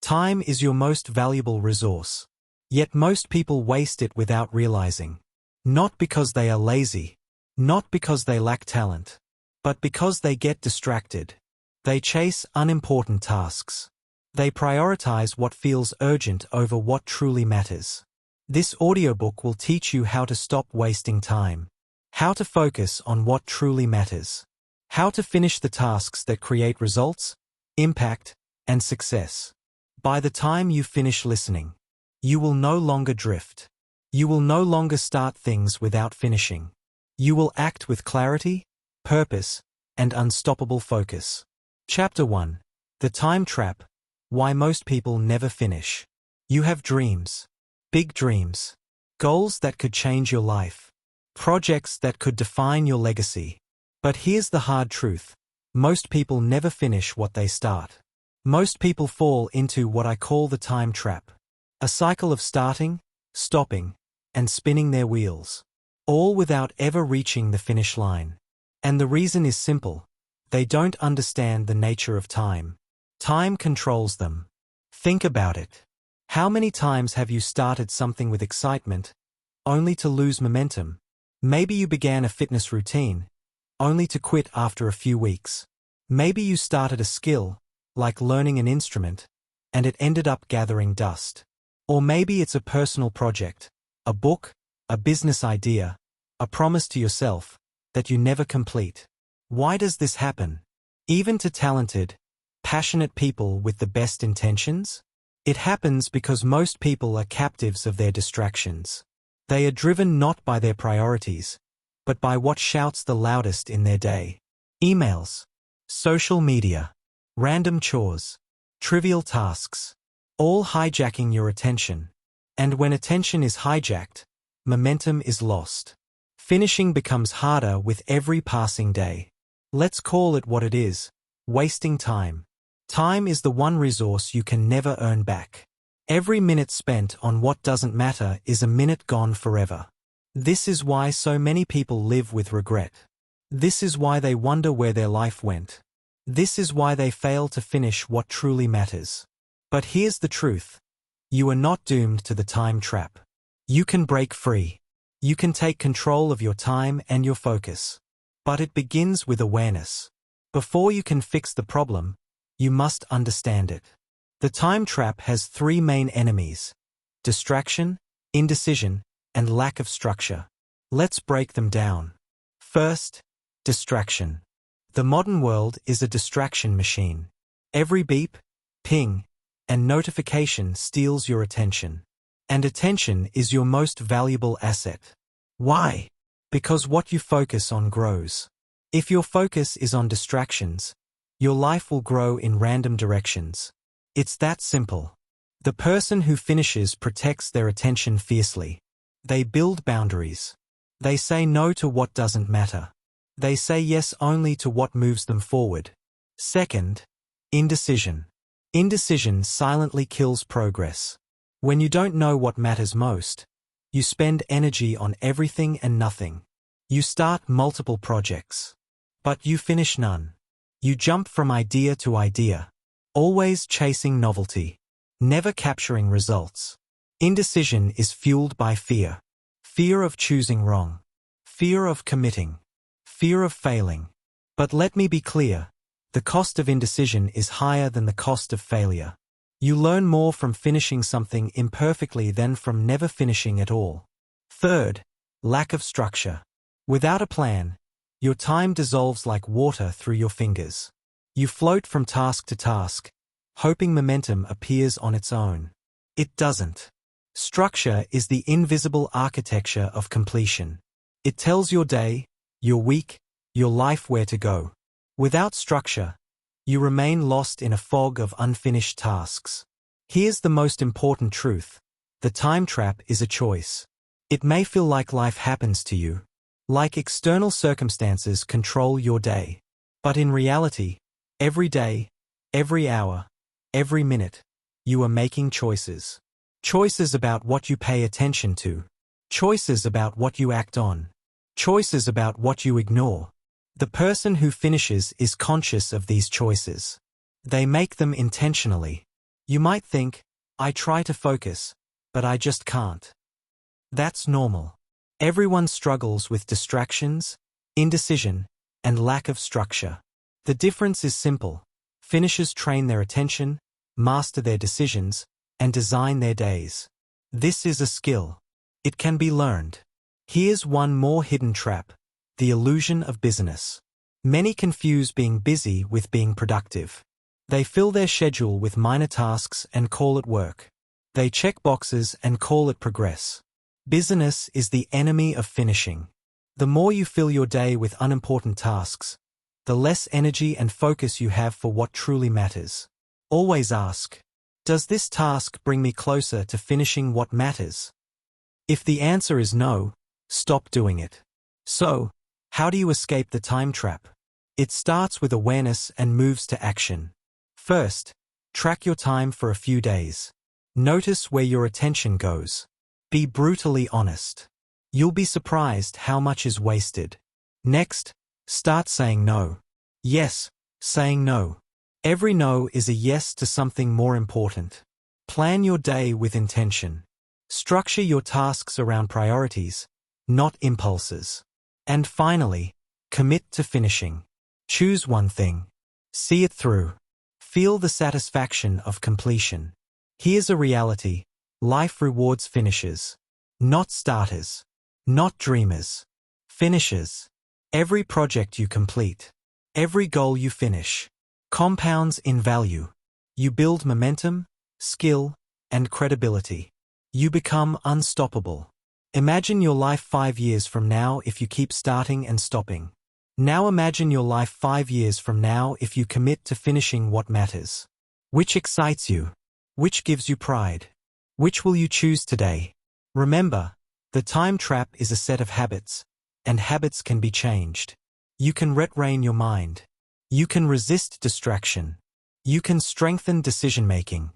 Time is your most valuable resource. Yet most people waste it without realizing. Not because they are lazy, not because they lack talent, but because they get distracted. They chase unimportant tasks. They prioritize what feels urgent over what truly matters. This audiobook will teach you how to stop wasting time, how to focus on what truly matters, how to finish the tasks that create results, impact, and success. By the time you finish listening, you will no longer drift. You will no longer start things without finishing. You will act with clarity, purpose, and unstoppable focus. Chapter 1. The Time Trap. Why most people never finish. You have dreams. Big dreams. Goals that could change your life. Projects that could define your legacy. But here's the hard truth. Most people never finish what they start. Most people fall into what I call the time trap. A cycle of starting, stopping, and spinning their wheels. All without ever reaching the finish line. And the reason is simple. They don't understand the nature of time. Time controls them. Think about it. How many times have you started something with excitement, only to lose momentum? Maybe you began a fitness routine, only to quit after a few weeks. Maybe you started a skill, like learning an instrument, and it ended up gathering dust. Or maybe it's a personal project, a book, a business idea, a promise to yourself, that you never complete. Why does this happen? Even to talented, passionate people with the best intentions? It happens because most people are captives of their distractions. They are driven not by their priorities, but by what shouts the loudest in their day. Emails, social media, random chores, trivial tasks, all hijacking your attention. And when attention is hijacked, momentum is lost. Finishing becomes harder with every passing day. Let's call it what it is, wasting time. Time is the one resource you can never earn back. Every minute spent on what doesn't matter is a minute gone forever. This is why so many people live with regret. This is why they wonder where their life went. This is why they fail to finish what truly matters. But here's the truth. You are not doomed to the time trap. You can break free. You can take control of your time and your focus. But it begins with awareness. Before you can fix the problem, you must understand it. The time trap has three main enemies: distraction, indecision, and lack of structure. Let's break them down. First, distraction. The modern world is a distraction machine. Every beep, ping, and notification steals your attention. And attention is your most valuable asset. Why? Because what you focus on grows. If your focus is on distractions, your life will grow in random directions. It's that simple. The person who finishes protects their attention fiercely. They build boundaries. They say no to what doesn't matter. They say yes only to what moves them forward. Second, indecision. Indecision silently kills progress. When you don't know what matters most, you spend energy on everything and nothing. You start multiple projects, but you finish none. You jump from idea to idea, always chasing novelty, never capturing results. Indecision is fueled by fear. Fear of choosing wrong. Fear of committing. Fear of failing. But let me be clear, the cost of indecision is higher than the cost of failure. You learn more from finishing something imperfectly than from never finishing at all. Third, lack of structure. Without a plan, your time dissolves like water through your fingers. You float from task to task, hoping momentum appears on its own. It doesn't. Structure is the invisible architecture of completion. It tells your day, your week, your life where to go. Without structure, you remain lost in a fog of unfinished tasks. Here's the most important truth. The time trap is a choice. It may feel like life happens to you, like external circumstances control your day. But in reality, every day, every hour, every minute, you are making choices. Choices about what you pay attention to. Choices about what you act on. Choices about what you ignore. The person who finishes is conscious of these choices. They make them intentionally. You might think, I try to focus, but I just can't. That's normal. Everyone struggles with distractions, indecision, and lack of structure. The difference is simple. Finishers train their attention, master their decisions, and design their days. This is a skill. It can be learned. Here's one more hidden trap: the illusion of busyness. Many confuse being busy with being productive. They fill their schedule with minor tasks and call it work. They check boxes and call it progress. Busyness is the enemy of finishing. The more you fill your day with unimportant tasks, the less energy and focus you have for what truly matters. Always ask, does this task bring me closer to finishing what matters? If the answer is no, stop doing it. So, how do you escape the time trap? It starts with awareness and moves to action. First, track your time for a few days. Notice where your attention goes. Be brutally honest. You'll be surprised how much is wasted. Next, start saying no. Yes, saying no. Every no is a yes to something more important. Plan your day with intention. Structure your tasks around priorities, not impulses. And finally, commit to finishing. Choose one thing. See it through. Feel the satisfaction of completion. Here's a reality: life rewards finishers, not starters, not dreamers. Finishers. Every project you complete, every goal you finish, compounds in value. You build momentum, skill, and credibility. You become unstoppable. Imagine your life 5 years from now if you keep starting and stopping. Now imagine your life 5 years from now if you commit to finishing what matters. Which excites you? Which gives you pride? Which will you choose today? Remember, the time trap is a set of habits, and habits can be changed. You can retrain your mind. You can resist distraction. You can strengthen decision-making.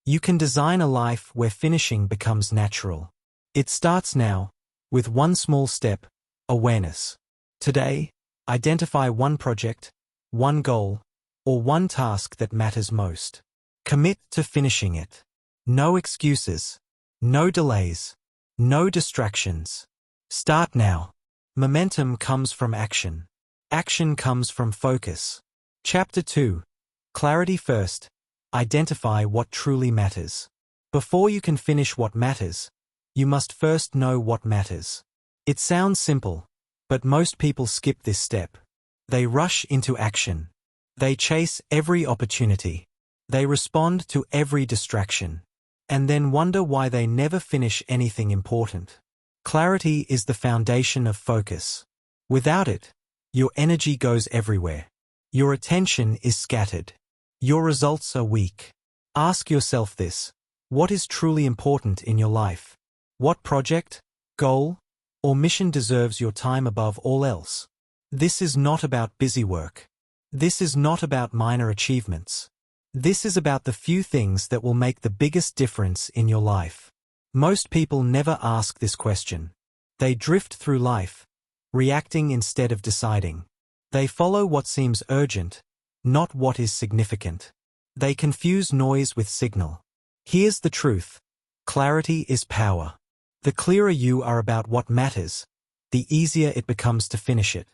You can design a life where finishing becomes natural. It starts now, with one small step: awareness. Today, identify one project, one goal, or one task that matters most. Commit to finishing it. No excuses. No delays. No distractions. Start now. Momentum comes from action. Action comes from focus. Chapter 2. Clarity first. Identify what truly matters. Before you can finish what matters, you must first know what matters. It sounds simple, but most people skip this step. They rush into action. They chase every opportunity. They respond to every distraction, and then wonder why they never finish anything important. Clarity is the foundation of focus. Without it, your energy goes everywhere. Your attention is scattered. Your results are weak. Ask yourself this: what is truly important in your life? What project, goal, or mission deserves your time above all else? This is not about busy work. This is not about minor achievements. This is about the few things that will make the biggest difference in your life. Most people never ask this question. They drift through life, reacting instead of deciding. They follow what seems urgent, not what is significant. They confuse noise with signal. Here's the truth: clarity is power. The clearer you are about what matters, the easier it becomes to finish it.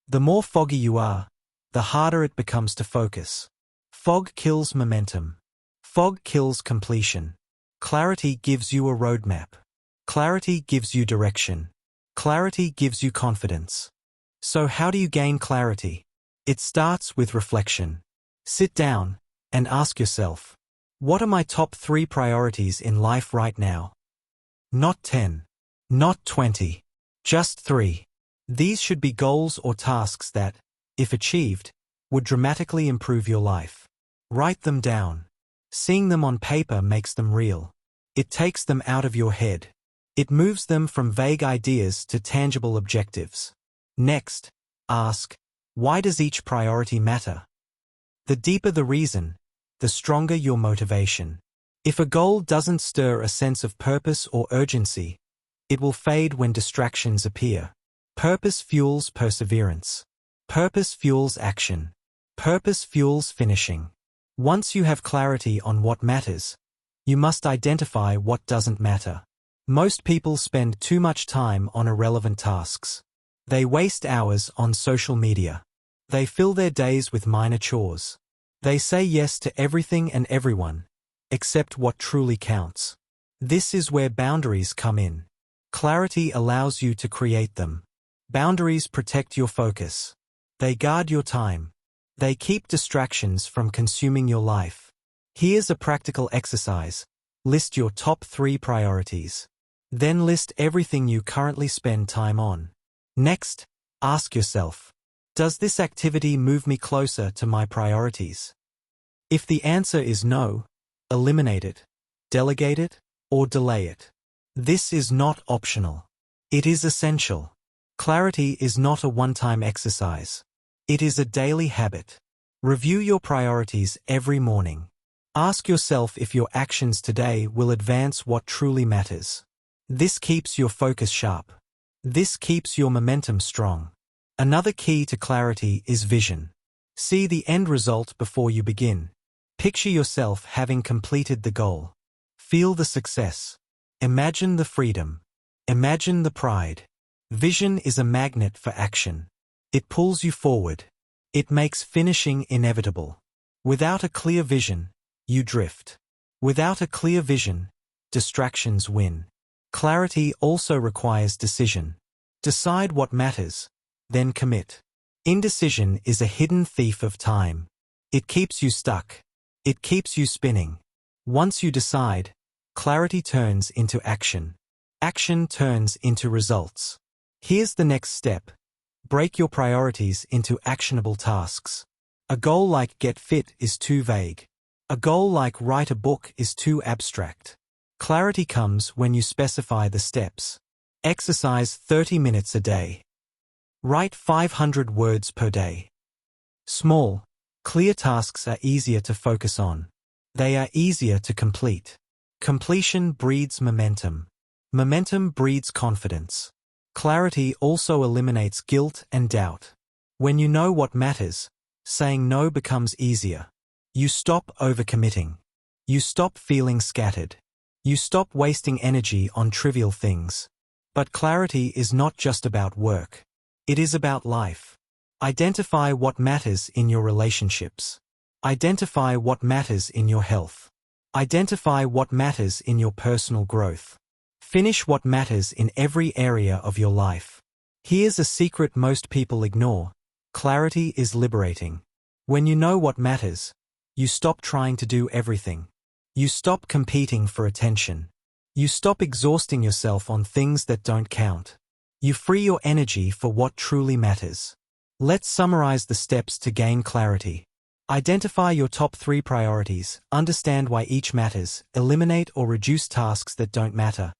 The more foggy you are, the harder it becomes to focus. Fog kills momentum. Fog kills completion. Clarity gives you a roadmap. Clarity gives you direction. Clarity gives you confidence. So how do you gain clarity? It starts with reflection. Sit down and ask yourself, what are my top 3 priorities in life right now? Not 10. Not 20. Just 3. These should be goals or tasks that, if achieved, would dramatically improve your life. Write them down. Seeing them on paper makes them real. It takes them out of your head. It moves them from vague ideas to tangible objectives. Next, ask, why does each priority matter? The deeper the reason, the stronger your motivation. If a goal doesn't stir a sense of purpose or urgency, it will fade when distractions appear. Purpose fuels perseverance. Purpose fuels action. Purpose fuels finishing. Once you have clarity on what matters, you must identify what doesn't matter. Most people spend too much time on irrelevant tasks. They waste hours on social media. They fill their days with minor chores. They say yes to everything and everyone, except what truly counts. This is where boundaries come in. Clarity allows you to create them. Boundaries protect your focus. They guard your time. They keep distractions from consuming your life. Here's a practical exercise. List your top 3 priorities. Then list everything you currently spend time on. Next, ask yourself, does this activity move me closer to my priorities? If the answer is no, eliminate it, delegate it, or delay it. This is not optional. It is essential. Clarity is not a one-time exercise. It is a daily habit. Review your priorities every morning. Ask yourself if your actions today will advance what truly matters. This keeps your focus sharp. This keeps your momentum strong. Another key to clarity is vision. See the end result before you begin. Picture yourself having completed the goal. Feel the success. Imagine the freedom. Imagine the pride. Vision is a magnet for action. It pulls you forward. It makes finishing inevitable. Without a clear vision, you drift. Without a clear vision, distractions win. Clarity also requires decision. Decide what matters, then commit. Indecision is a hidden thief of time. It keeps you stuck. It keeps you spinning. Once you decide, clarity turns into action. Action turns into results. Here's the next step. Break your priorities into actionable tasks. A goal like get fit is too vague. A goal like write a book is too abstract. Clarity comes when you specify the steps. Exercise 30 minutes a day. Write 500 words per day. Small, clear tasks are easier to focus on. They are easier to complete. Completion breeds momentum. Momentum breeds confidence. Clarity also eliminates guilt and doubt. When you know what matters, saying no becomes easier. You stop overcommitting. You stop feeling scattered. You stop wasting energy on trivial things. But clarity is not just about work. It is about life. Identify what matters in your relationships. Identify what matters in your health. Identify what matters in your personal growth. Finish what matters in every area of your life. Here's a secret most people ignore. Clarity is liberating. When you know what matters, you stop trying to do everything. You stop competing for attention. You stop exhausting yourself on things that don't count. You free your energy for what truly matters. Let's summarize the steps to gain clarity. Identify your top 3 priorities, understand why each matters, eliminate or reduce tasks that don't matter.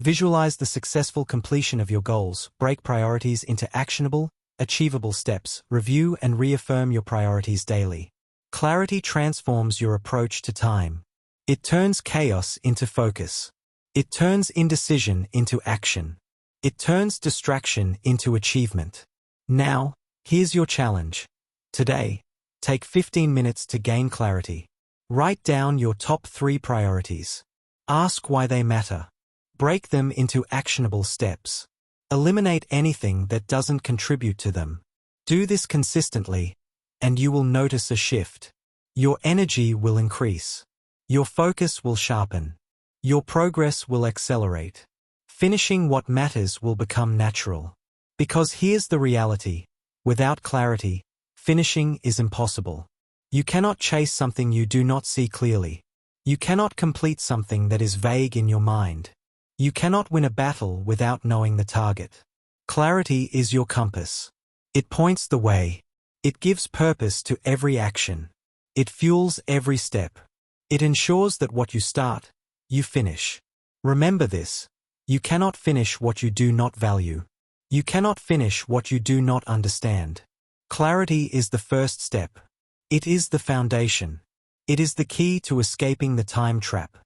Visualize the successful completion of your goals, break priorities into actionable, achievable steps, review and reaffirm your priorities daily. Clarity transforms your approach to time. It turns chaos into focus. It turns indecision into action. It turns distraction into achievement. Now, here's your challenge. Today, take 15 minutes to gain clarity. Write down your top 3 priorities. Ask why they matter. Break them into actionable steps. Eliminate anything that doesn't contribute to them. Do this consistently, and you will notice a shift. Your energy will increase. Your focus will sharpen. Your progress will accelerate. Finishing what matters will become natural. Because here's the reality. Without clarity, finishing is impossible. You cannot chase something you do not see clearly. You cannot complete something that is vague in your mind. You cannot win a battle without knowing the target. Clarity is your compass. It points the way. It gives purpose to every action. It fuels every step. It ensures that what you start, you finish. Remember this. You cannot finish what you do not value. You cannot finish what you do not understand. Clarity is the first step. It is the foundation. It is the key to escaping the time trap.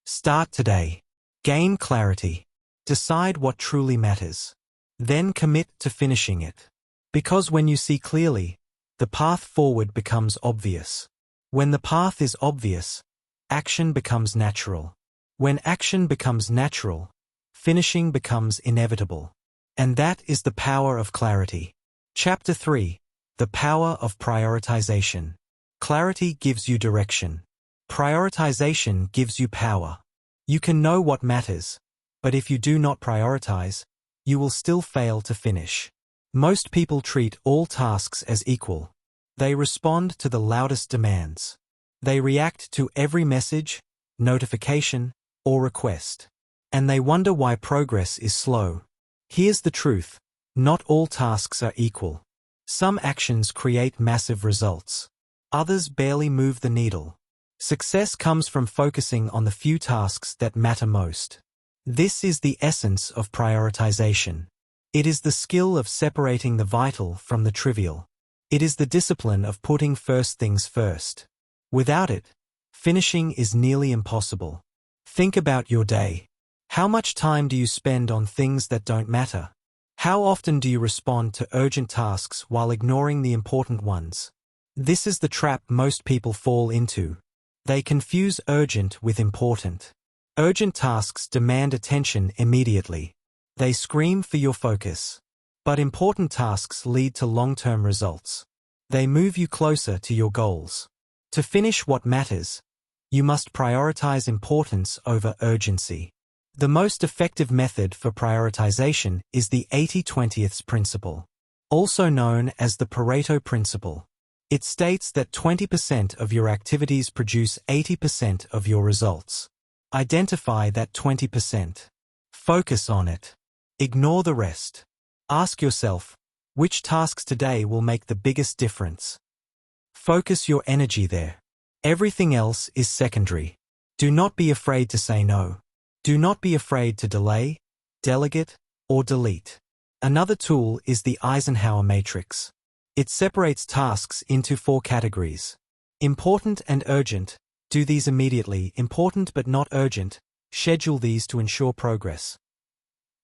Start today. Gain clarity. Decide what truly matters. Then commit to finishing it. Because when you see clearly, the path forward becomes obvious. When the path is obvious, action becomes natural. When action becomes natural, finishing becomes inevitable. And that is the power of clarity. Chapter 3. The Power of Prioritization. Clarity gives you direction. Prioritization gives you power. You can know what matters, but if you do not prioritize, you will still fail to finish. Most people treat all tasks as equal. They respond to the loudest demands. They react to every message, notification, or request. And they wonder why progress is slow. Here's the truth: not all tasks are equal. Some actions create massive results. Others barely move the needle. Success comes from focusing on the few tasks that matter most. This is the essence of prioritization. It is the skill of separating the vital from the trivial. It is the discipline of putting first things first. Without it, finishing is nearly impossible. Think about your day. How much time do you spend on things that don't matter? How often do you respond to urgent tasks while ignoring the important ones? This is the trap most people fall into. They confuse urgent with important. Urgent tasks demand attention immediately. They scream for your focus. But important tasks lead to long-term results. They move you closer to your goals. To finish what matters, you must prioritize importance over urgency. The most effective method for prioritization is the 80-20 principle, also known as the Pareto principle. It states that 20% of your activities produce 80% of your results. Identify that 20%. Focus on it. Ignore the rest. Ask yourself, which tasks today will make the biggest difference? Focus your energy there. Everything else is secondary. Do not be afraid to say no. Do not be afraid to delay, delegate, or delete. Another tool is the Eisenhower matrix. It separates tasks into 4 categories. Important and urgent. Do these immediately. Important but not urgent. Schedule these to ensure progress.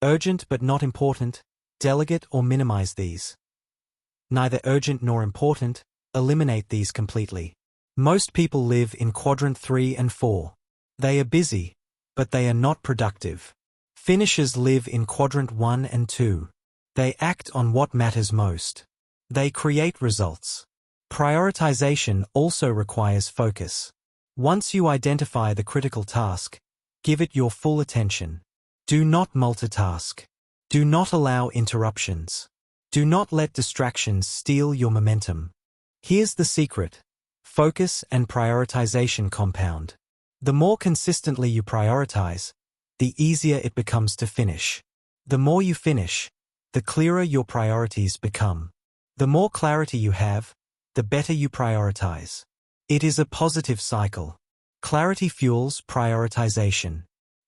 Urgent but not important. Delegate or minimize these. Neither urgent nor important. Eliminate these completely. Most people live in quadrant 3 and 4. They are busy, but they are not productive. Finishers live in quadrant 1 and 2. They act on what matters most. They create results. Prioritization also requires focus. Once you identify the critical task, give it your full attention. Do not multitask. Do not allow interruptions. Do not let distractions steal your momentum. Here's the secret: focus and prioritization compound. The more consistently you prioritize, the easier it becomes to finish. The more you finish, the clearer your priorities become. The more clarity you have, the better you prioritize. It is a positive cycle. Clarity fuels prioritization.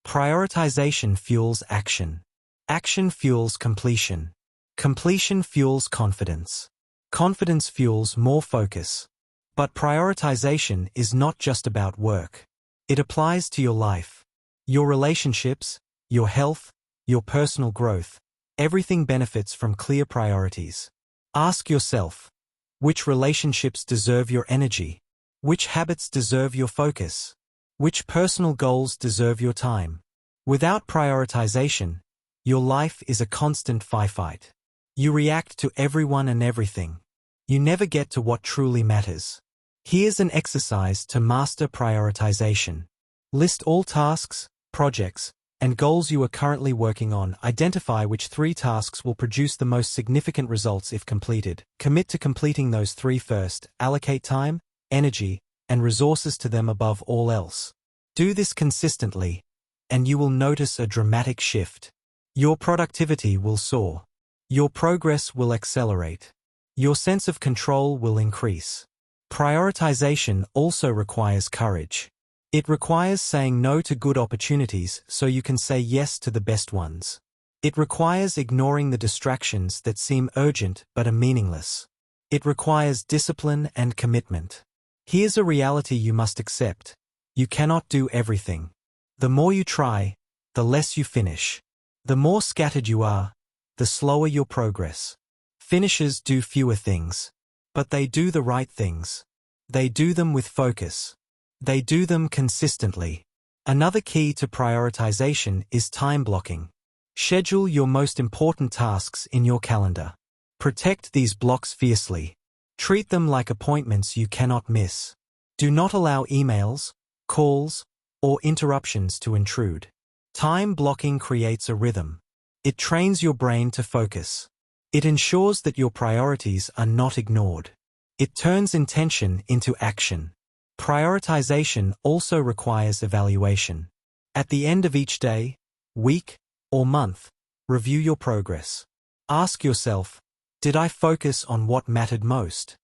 Prioritization fuels action. Action fuels completion. Completion fuels confidence. Confidence fuels more focus. But prioritization is not just about work. It applies to your life. Your relationships, your health, your personal growth. Everything benefits from clear priorities. Ask yourself, which relationships deserve your energy? Which habits deserve your focus? Which personal goals deserve your time? Without prioritization, your life is a constant firefight. You react to everyone and everything. You never get to what truly matters. Here's an exercise to master prioritization. List all tasks, projects, and goals you are currently working on. Identify which 3 tasks will produce the most significant results if completed. Commit to completing those 3 first. Allocate time, energy, and resources to them above all else. Do this consistently, and you will notice a dramatic shift. Your productivity will soar. Your progress will accelerate. Your sense of control will increase. Prioritization also requires courage. It requires saying no to good opportunities so you can say yes to the best ones. It requires ignoring the distractions that seem urgent but are meaningless. It requires discipline and commitment. Here's a reality you must accept. You cannot do everything. The more you try, the less you finish. The more scattered you are, the slower your progress. Finishers do fewer things, but they do the right things. They do them with focus. They do them consistently. Another key to prioritization is time blocking. Schedule your most important tasks in your calendar. Protect these blocks fiercely. Treat them like appointments you cannot miss. Do not allow emails, calls, or interruptions to intrude. Time blocking creates a rhythm. It trains your brain to focus. It ensures that your priorities are not ignored. It turns intention into action. Prioritization also requires evaluation. At the end of each day, week, or month, review your progress. Ask yourself, did I focus on what mattered most?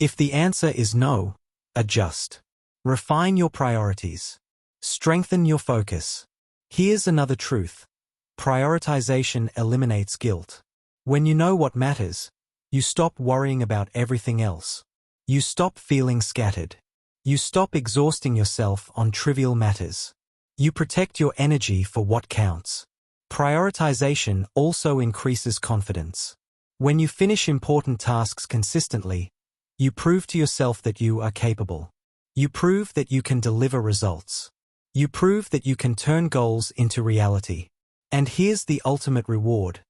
If the answer is no, adjust. Refine your priorities. Strengthen your focus. Here's another truth. Prioritization eliminates guilt. When you know what matters, you stop worrying about everything else. You stop feeling scattered. You stop exhausting yourself on trivial matters. You protect your energy for what counts. Prioritization also increases confidence. When you finish important tasks consistently, you prove to yourself that you are capable. You prove that you can deliver results. You prove that you can turn goals into reality. And here's the ultimate reward.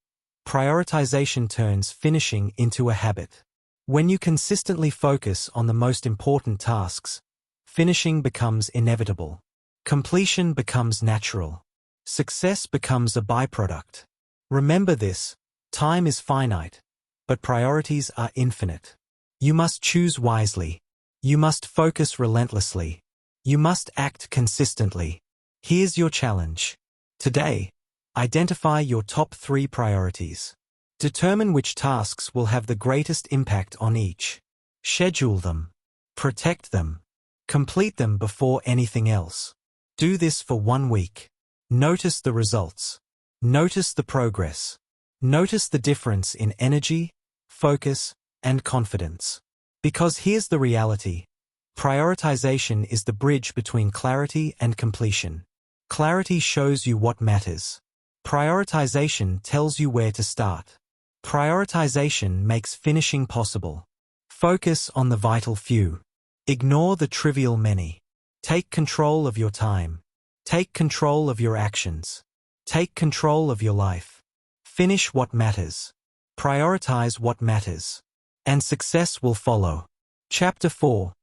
Prioritization turns finishing into a habit. When you consistently focus on the most important tasks, finishing becomes inevitable. Completion becomes natural. Success becomes a byproduct. Remember this, time is finite, but priorities are infinite. You must choose wisely. You must focus relentlessly. You must act consistently. Here's your challenge. Today, identify your top 3 priorities. Determine which tasks will have the greatest impact on each. Schedule them. Protect them. Complete them before anything else. Do this for 1 week. Notice the results. Notice the progress. Notice the difference in energy, focus, and confidence. Because here's the reality. Prioritization is the bridge between clarity and completion. Clarity shows you what matters. Prioritization tells you where to start. Prioritization makes finishing possible. Focus on the vital few. Ignore the trivial many. Take control of your time. Take control of your actions. Take control of your life. Finish what matters. Prioritize what matters. And success will follow. Chapter 4.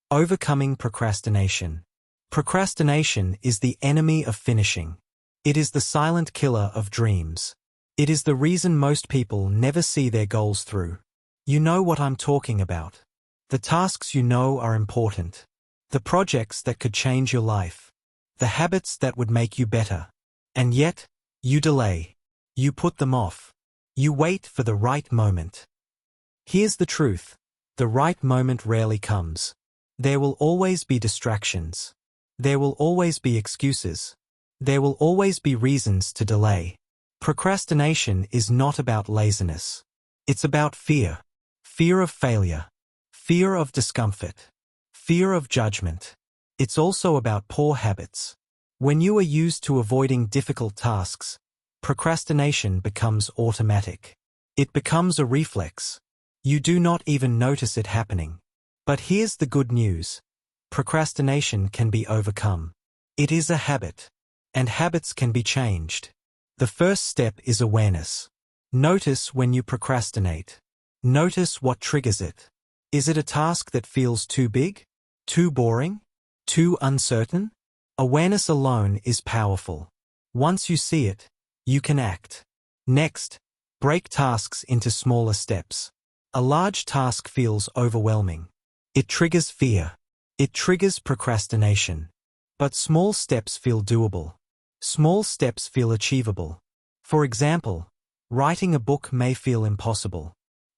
Overcoming procrastination. Procrastination is the enemy of finishing. It is the silent killer of dreams. It is the reason most people never see their goals through. You know what I'm talking about. The tasks you know are important. The projects that could change your life. The habits that would make you better. And yet, you delay. You put them off. You wait for the right moment. Here's the truth. The right moment rarely comes. There will always be distractions. There will always be excuses. There will always be reasons to delay. Procrastination is not about laziness. It's about fear. Fear of failure. Fear of discomfort. Fear of judgment. It's also about poor habits. When you are used to avoiding difficult tasks, procrastination becomes automatic. It becomes a reflex. You do not even notice it happening. But here's the good news. Procrastination can be overcome. It is a habit. And habits can be changed. The first step is awareness. Notice when you procrastinate. Notice what triggers it. Is it a task that feels too big? Too boring? Too uncertain? Awareness alone is powerful. Once you see it, you can act. Next, break tasks into smaller steps. A large task feels overwhelming. It triggers fear. It triggers procrastination. But small steps feel doable. Small steps feel achievable. For example, writing a book may feel impossible.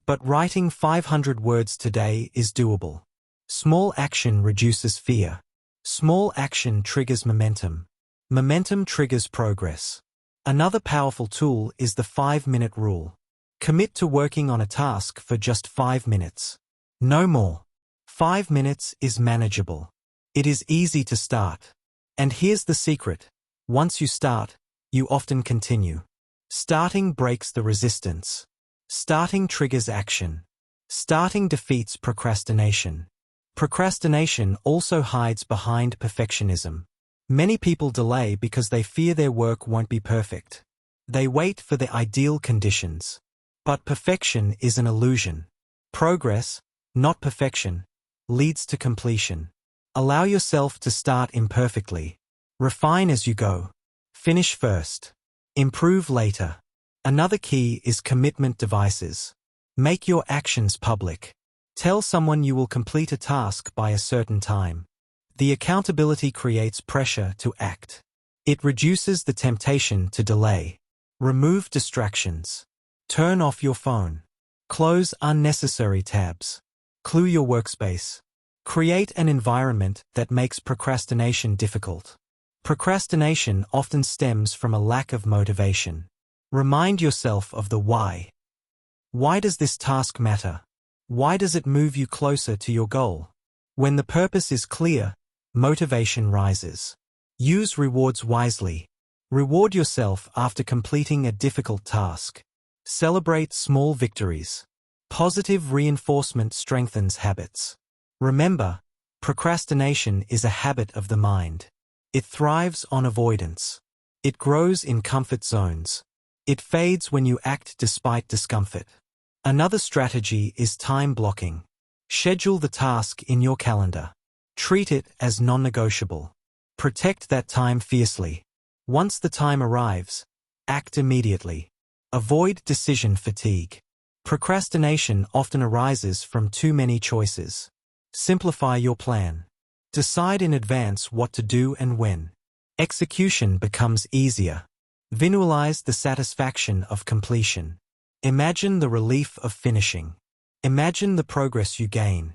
But writing 500 words today is doable. Small action reduces fear. Small action triggers momentum. Momentum triggers progress. Another powerful tool is the 5-minute rule. Commit to working on a task for just 5 minutes. No more. 5 minutes is manageable. It is easy to start. And here's the secret. Once you start, you often continue. Starting breaks the resistance. Starting triggers action. Starting defeats procrastination. Procrastination also hides behind perfectionism. Many people delay because they fear their work won't be perfect. They wait for the ideal conditions. But perfection is an illusion. Progress, not perfection, leads to completion. Allow yourself to start imperfectly. Refine as you go. Finish first. Improve later. Another key is commitment devices. Make your actions public. Tell someone you will complete a task by a certain time. The accountability creates pressure to act. It reduces the temptation to delay. Remove distractions. Turn off your phone. Close unnecessary tabs. Clear your workspace. Create an environment that makes procrastination difficult. Procrastination often stems from a lack of motivation. Remind yourself of the why. Why does this task matter? Why does it move you closer to your goal? When the purpose is clear, motivation rises. Use rewards wisely. Reward yourself after completing a difficult task. Celebrate small victories. Positive reinforcement strengthens habits. Remember, procrastination is a habit of the mind. It thrives on avoidance. It grows in comfort zones. It fades when you act despite discomfort. Another strategy is time blocking. Schedule the task in your calendar. Treat it as non-negotiable. Protect that time fiercely. Once the time arrives, act immediately. Avoid decision fatigue. Procrastination often arises from too many choices. Simplify your plan. Decide in advance what to do and when. Execution becomes easier. Visualize the satisfaction of completion. Imagine the relief of finishing. Imagine the progress you gain.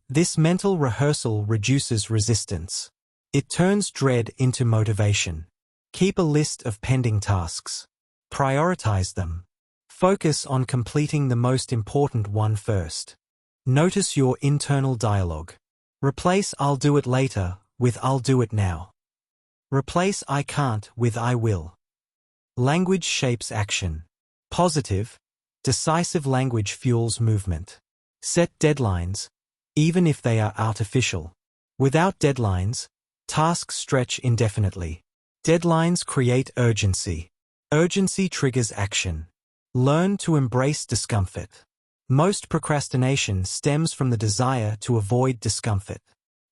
This mental rehearsal reduces resistance. It turns dread into motivation. Keep a list of pending tasks. Prioritize them. Focus on completing the most important one first. Notice your internal dialogue. Replace "I'll do it later" with "I'll do it now." Replace "I can't" with "I will." Language shapes action. Positive, decisive language fuels movement. Set deadlines, even if they are artificial. Without deadlines, tasks stretch indefinitely. Deadlines create urgency. Urgency triggers action. Learn to embrace discomfort. Most procrastination stems from the desire to avoid discomfort.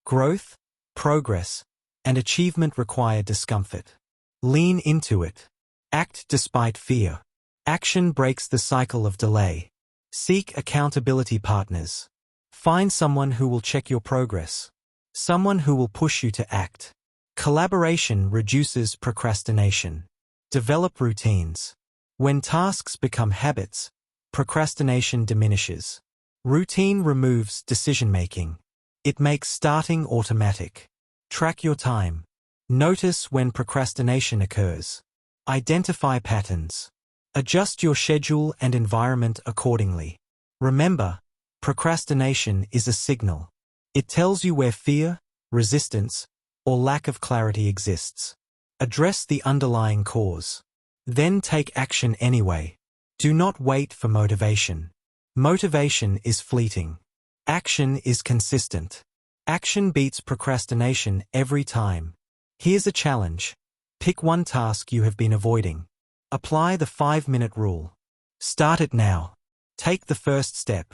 Growth, progress, and achievement require discomfort. Lean into it. Act despite fear. Action breaks the cycle of delay. Seek accountability partners. Find someone who will check your progress. Someone who will push you to act. Collaboration reduces procrastination. Develop routines. When tasks become habits, procrastination diminishes. Routine removes decision-making. It makes starting automatic. Track your time. Notice when procrastination occurs. Identify patterns. Adjust your schedule and environment accordingly. Remember, procrastination is a signal. It tells you where fear, resistance, or lack of clarity exists. Address the underlying cause. Then take action anyway. Do not wait for motivation. Motivation is fleeting. Action is consistent. Action beats procrastination every time. Here's a challenge. Pick one task you have been avoiding. Apply the 5-minute rule. Start it now. Take the first step.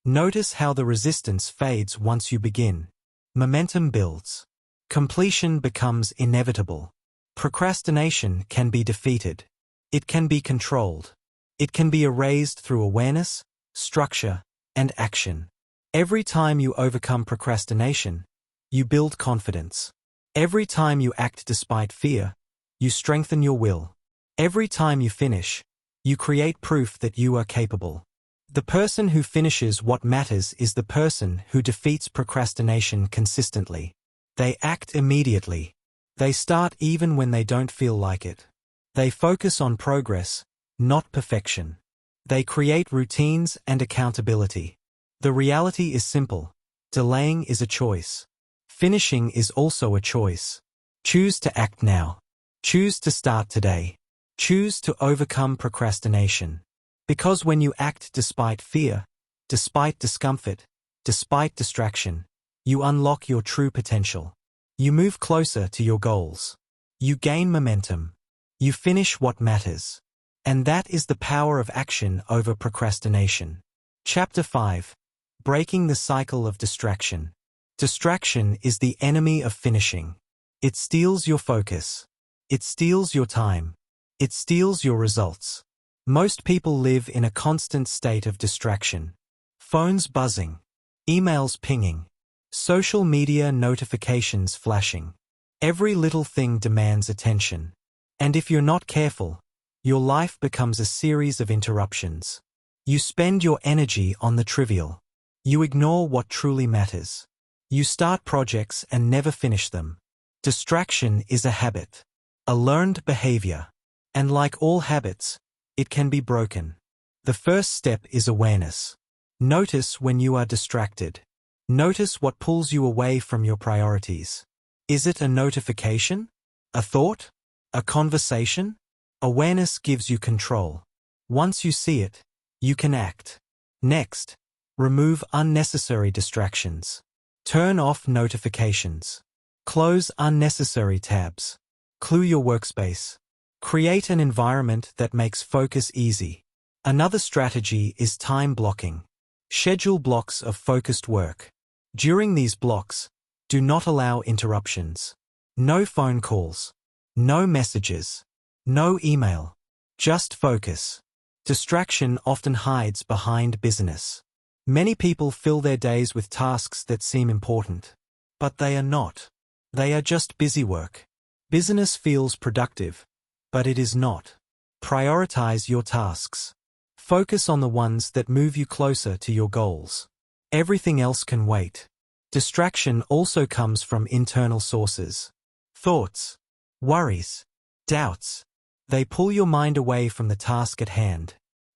Notice how the resistance fades once you begin. Momentum builds. Completion becomes inevitable. Procrastination can be defeated. It can be controlled. It can be erased through awareness, structure, and action. Every time you overcome procrastination, you build confidence. Every time you act despite fear, you strengthen your will. Every time you finish, you create proof that you are capable. The person who finishes what matters is the person who defeats procrastination consistently. They act immediately. They start even when they don't feel like it. They focus on progress, not perfection. They create routines and accountability. The reality is simple. Delaying is a choice. Finishing is also a choice. Choose to act now. Choose to start today. Choose to overcome procrastination. Because when you act despite fear, despite discomfort, despite distraction, You unlock your true potential. You move closer to your goals. You gain momentum. You finish what matters. And that is the power of action over procrastination. Chapter 5. Breaking the Cycle of Distraction. Distraction is the enemy of finishing. It steals your focus. It steals your time. It steals your results. Most people live in a constant state of distraction. Phones buzzing. Emails pinging. Social media notifications flashing. Every little thing demands attention. And if you're not careful, your life becomes a series of interruptions. You spend your energy on the trivial. You ignore what truly matters. You start projects and never finish them. Distraction is a habit, a learned behavior. And like all habits, it can be broken. The first step is awareness. Notice when you are distracted. Notice what pulls you away from your priorities. Is it a notification? A thought? A conversation? Awareness gives you control. Once you see it, you can act. Next, remove unnecessary distractions. Turn off notifications. Close unnecessary tabs. Clear your workspace. Create an environment that makes focus easy. Another strategy is time blocking. Schedule blocks of focused work. During these blocks, do not allow interruptions. No phone calls. No messages. No email. Just focus. Distraction often hides behind busyness. Many people fill their days with tasks that seem important. But they are not. They are just busy work. Busyness feels productive, but it is not. Prioritize your tasks. Focus on the ones that move you closer to your goals. Everything else can wait. Distraction also comes from internal sources. Thoughts, worries, doubts. They pull your mind away from the task at hand.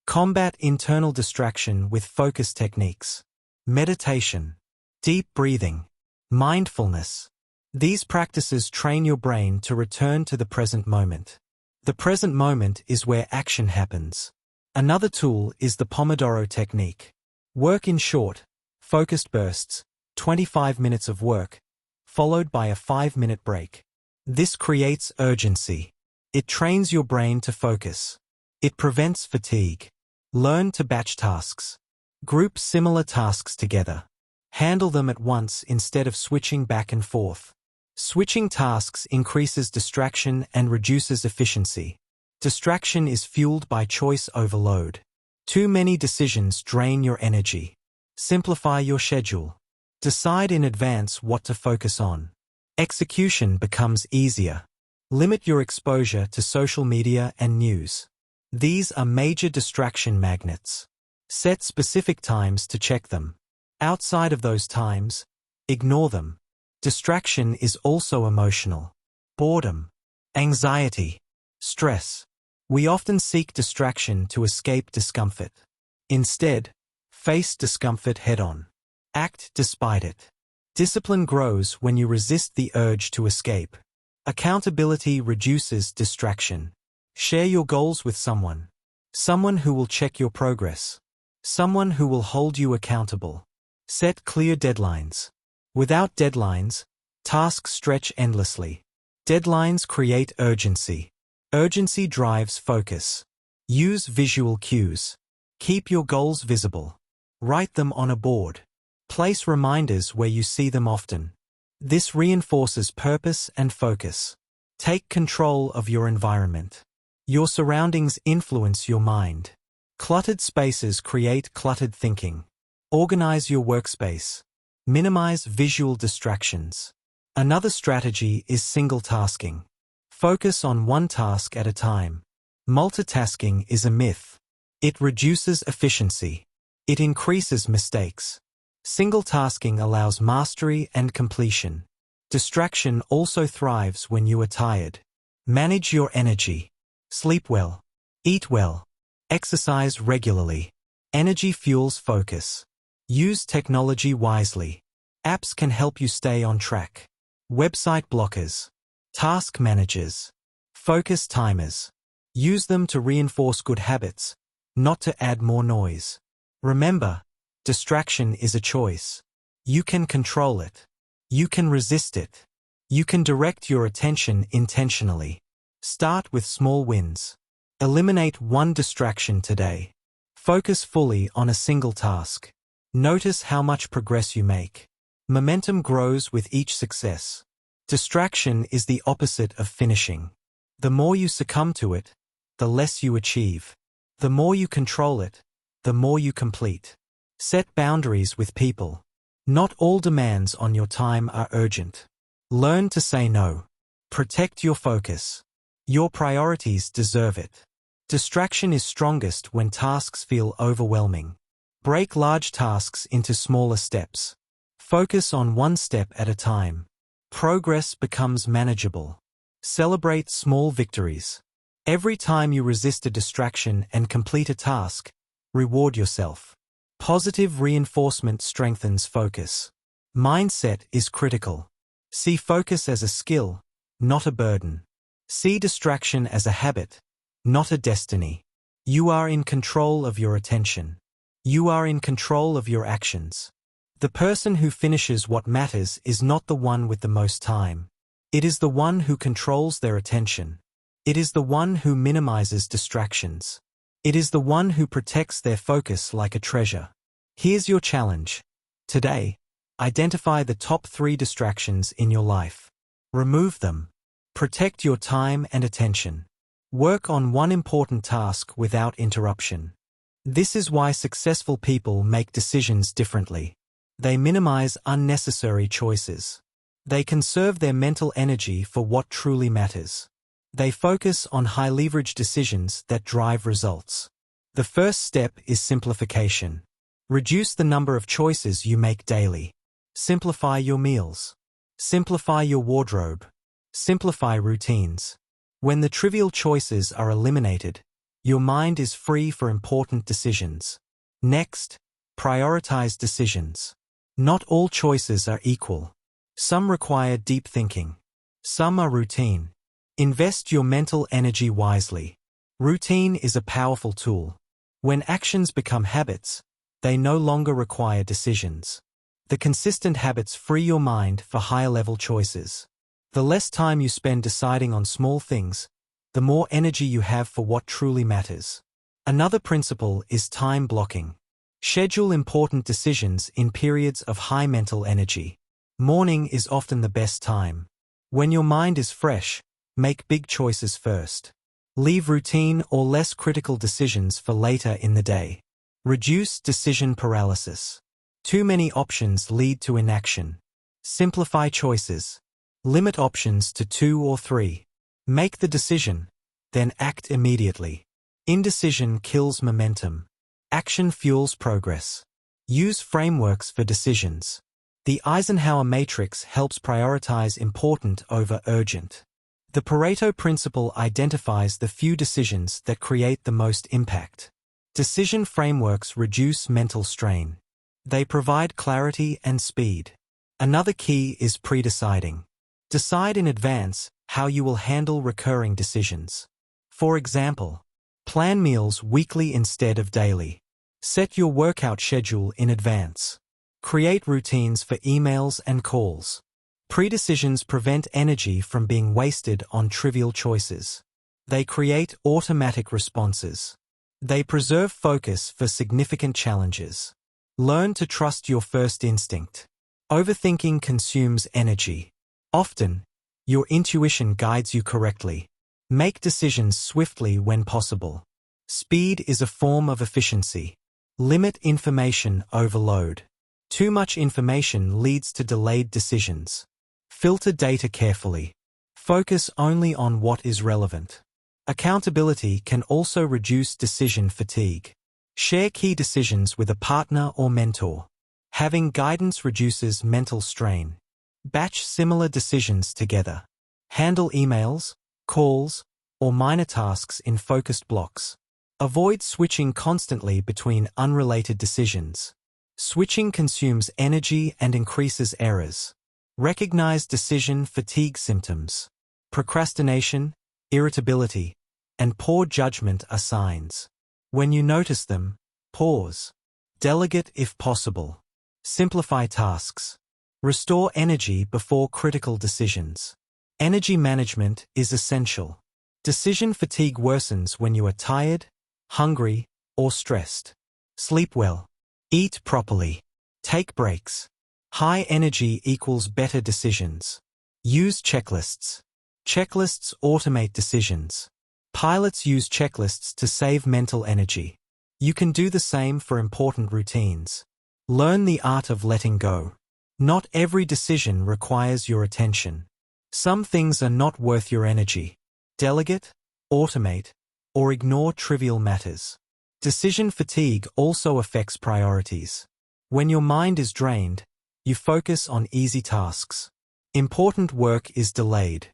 Combat internal distraction with focus techniques. Meditation, deep breathing, mindfulness. These practices train your brain to return to the present moment. The present moment is where action happens. Another tool is the Pomodoro technique. Work in short, focused bursts, 25 minutes of work, followed by a 5-minute break. This creates urgency. It trains your brain to focus. It prevents fatigue. Learn to batch tasks. Group similar tasks together. Handle them at once instead of switching back and forth. Switching tasks increases distraction and reduces efficiency. Distraction is fueled by choice overload. Too many decisions drain your energy. Simplify your schedule. Decide in advance what to focus on. Execution becomes easier. Limit your exposure to social media and news. These are major distraction magnets. Set specific times to check them. Outside of those times, ignore them. Distraction is also emotional. Boredom, anxiety, stress. We often seek distraction to escape discomfort. Instead, face discomfort head-on. Act despite it. Discipline grows when you resist the urge to escape. Accountability reduces distraction. Share your goals with someone. Someone who will check your progress. Someone who will hold you accountable. Set clear deadlines. Without deadlines, tasks stretch endlessly. Deadlines create urgency. Urgency drives focus. Use visual cues. Keep your goals visible. Write them on a board. Place reminders where you see them often. This reinforces purpose and focus. Take control of your environment. Your surroundings influence your mind. Cluttered spaces create cluttered thinking. Organize your workspace. Minimize visual distractions. Another strategy is single tasking. Focus on one task at a time. Multitasking is a myth. It reduces efficiency. It increases mistakes. Single tasking allows mastery and completion. Distraction also thrives when you are tired. Manage your energy. Sleep well. Eat well. Exercise regularly. Energy fuels focus. Use technology wisely. Apps can help you stay on track. Website blockers. Task managers. Focus timers. Use them to reinforce good habits, not to add more noise. Remember, distraction is a choice. You can control it. You can resist it. You can direct your attention intentionally. Start with small wins. Eliminate one distraction today. Focus fully on a single task. Notice how much progress you make. Momentum grows with each success. Distraction is the opposite of finishing. The more you succumb to it, the less you achieve. The more you control it, the more you complete. Set boundaries with people. Not all demands on your time are urgent. Learn to say no. Protect your focus. Your priorities deserve it. Distraction is strongest when tasks feel overwhelming. Break large tasks into smaller steps. Focus on one step at a time. Progress becomes manageable. Celebrate small victories. Every time you resist a distraction and complete a task, reward yourself. Positive reinforcement strengthens focus. Mindset is critical. See focus as a skill, not a burden. See distraction as a habit, not a destiny. You are in control of your attention. You are in control of your actions. The person who finishes what matters is not the one with the most time. It is the one who controls their attention. It is the one who minimizes distractions. It is the one who protects their focus like a treasure. Here's your challenge. Today, identify the top 3 distractions in your life. Remove them. Protect your time and attention. Work on one important task without interruption. This is why successful people make decisions differently. They minimize unnecessary choices. They conserve their mental energy for what truly matters. They focus on high-leverage decisions that drive results. The first step is simplification. Reduce the number of choices you make daily. Simplify your meals. Simplify your wardrobe. Simplify routines. When the trivial choices are eliminated, your mind is free for important decisions. Next, prioritize decisions. Not all choices are equal. Some require deep thinking. Some are routine. Invest your mental energy wisely. Routine is a powerful tool. When actions become habits, they no longer require decisions. The consistent habits free your mind for higher-level choices. The less time you spend deciding on small things, the more energy you have for what truly matters. Another principle is time blocking. Schedule important decisions in periods of high mental energy. Morning is often the best time. When your mind is fresh, make big choices first. Leave routine or less critical decisions for later in the day. Reduce decision paralysis. Too many options lead to inaction. Simplify choices. Limit options to 2 or 3. Make the decision, then act immediately. Indecision kills momentum. Action fuels progress. Use frameworks for decisions. The Eisenhower matrix helps prioritize important over urgent. The Pareto principle identifies the few decisions that create the most impact. Decision frameworks reduce mental strain. They provide clarity and speed. Another key is pre-deciding. Decide in advance how you will handle recurring decisions. For example, plan meals weekly instead of daily. Set your workout schedule in advance. Create routines for emails and calls. Pre-decisions prevent energy from being wasted on trivial choices. They create automatic responses. They preserve focus for significant challenges. Learn to trust your first instinct. Overthinking consumes energy. Often, your intuition guides you correctly. Make decisions swiftly when possible. Speed is a form of efficiency. Limit information overload. Too much information leads to delayed decisions. Filter data carefully. Focus only on what is relevant. Accountability can also reduce decision fatigue. Share key decisions with a partner or mentor. Having guidance reduces mental strain. Batch similar decisions together. Handle emails, calls, or minor tasks in focused blocks. Avoid switching constantly between unrelated decisions. Switching consumes energy and increases errors. Recognize decision fatigue symptoms. Procrastination, irritability, and poor judgment are signs. When you notice them, pause. Delegate if possible. Simplify tasks. Restore energy before critical decisions. Energy management is essential. Decision fatigue worsens when you are tired, hungry, or stressed. Sleep well. Eat properly. Take breaks. High energy equals better decisions. Use checklists. Checklists automate decisions. Pilots use checklists to save mental energy. You can do the same for important routines. Learn the art of letting go. Not every decision requires your attention. Some things are not worth your energy. Delegate, automate, or ignore trivial matters. Decision fatigue also affects priorities. When your mind is drained, you focus on easy tasks. Important work is delayed.